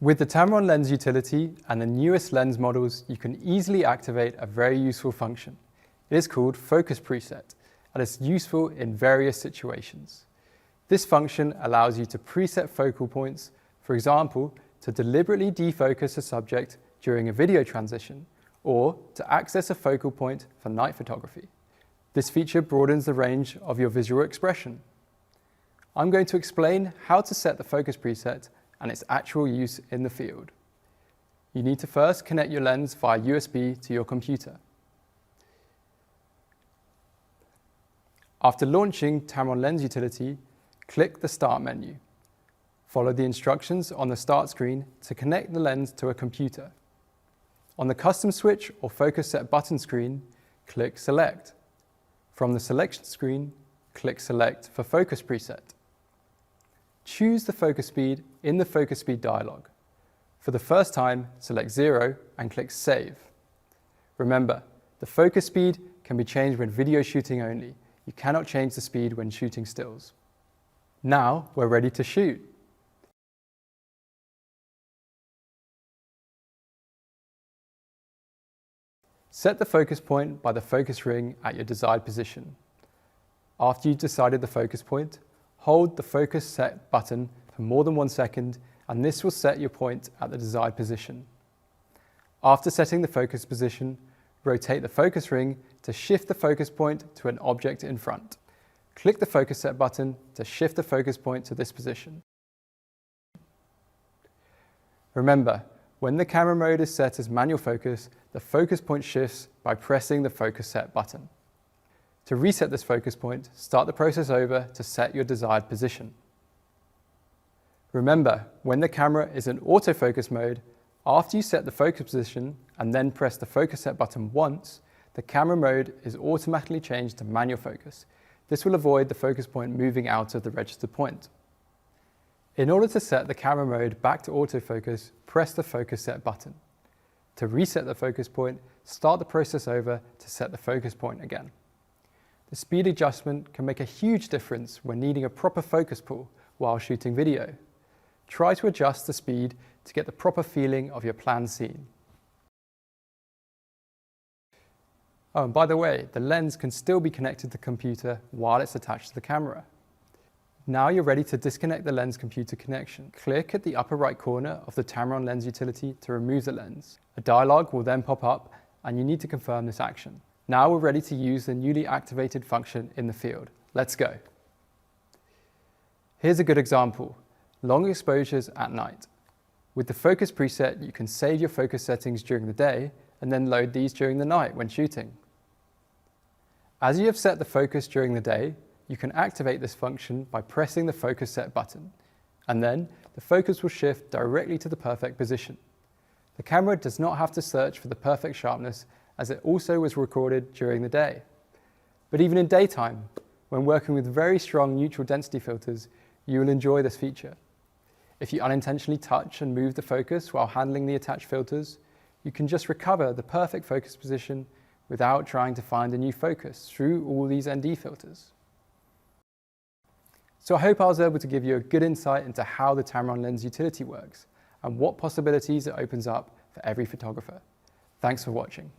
With the Tamron Lens Utility and the newest lens models, you can easily activate a very useful function. It is called Focus Preset, and it's useful in various situations. This function allows you to preset focal points, for example, to deliberately defocus a subject during a video transition, or to access a focal point for night photography. This feature broadens the range of your visual expression. I'm going to explain how to set the focus preset and its actual use in the field. You need to first connect your lens via USB to your computer. After launching Tamron Lens Utility, click the Start menu. Follow the instructions on the Start screen to connect the lens to a computer. On the Custom Switch or Focus Set button screen, click Select. From the Selection screen, click Select for Focus Preset. Choose the focus speed in the focus speed dialog. For the first time, select 0 and click Save. Remember, the focus speed can be changed when video shooting only. You cannot change the speed when shooting stills. Now we're ready to shoot. Set the focus point by the focus ring at your desired position. After you've decided the focus point, hold the Focus Set button for more than 1 second, and this will set your point at the desired position. After setting the focus position, rotate the focus ring to shift the focus point to an object in front. Click the Focus Set button to shift the focus point to this position. Remember, when the camera mode is set as manual focus, the focus point shifts by pressing the Focus Set button. To reset this focus point, start the process over to set your desired position. Remember, when the camera is in autofocus mode, after you set the focus position and then press the Focus Set button once, the camera mode is automatically changed to manual focus. This will avoid the focus point moving out of the registered point. In order to set the camera mode back to autofocus, press the Focus Set button. To reset the focus point, start the process over to set the focus point again. The speed adjustment can make a huge difference when needing a proper focus pull while shooting video. Try to adjust the speed to get the proper feeling of your planned scene. Oh, and by the way, the lens can still be connected to the computer while it's attached to the camera. Now you're ready to disconnect the lens computer connection. Click at the upper right corner of the Tamron Lens Utility to remove the lens. A dialog will then pop up and you need to confirm this action. Now we're ready to use the newly activated function in the field. Let's go. Here's a good example, long exposures at night. With the focus preset, you can save your focus settings during the day and then load these during the night when shooting. As you have set the focus during the day, you can activate this function by pressing the Focus Set button, and then the focus will shift directly to the perfect position. The camera does not have to search for the perfect sharpness, as it also was recorded during the day. But even in daytime, when working with very strong neutral density filters, you will enjoy this feature. If you unintentionally touch and move the focus while handling the attached filters, you can just recover the perfect focus position without trying to find a new focus through all these ND filters. So I hope I was able to give you a good insight into how the Tamron Lens Utility works and what possibilities it opens up for every photographer. Thanks for watching.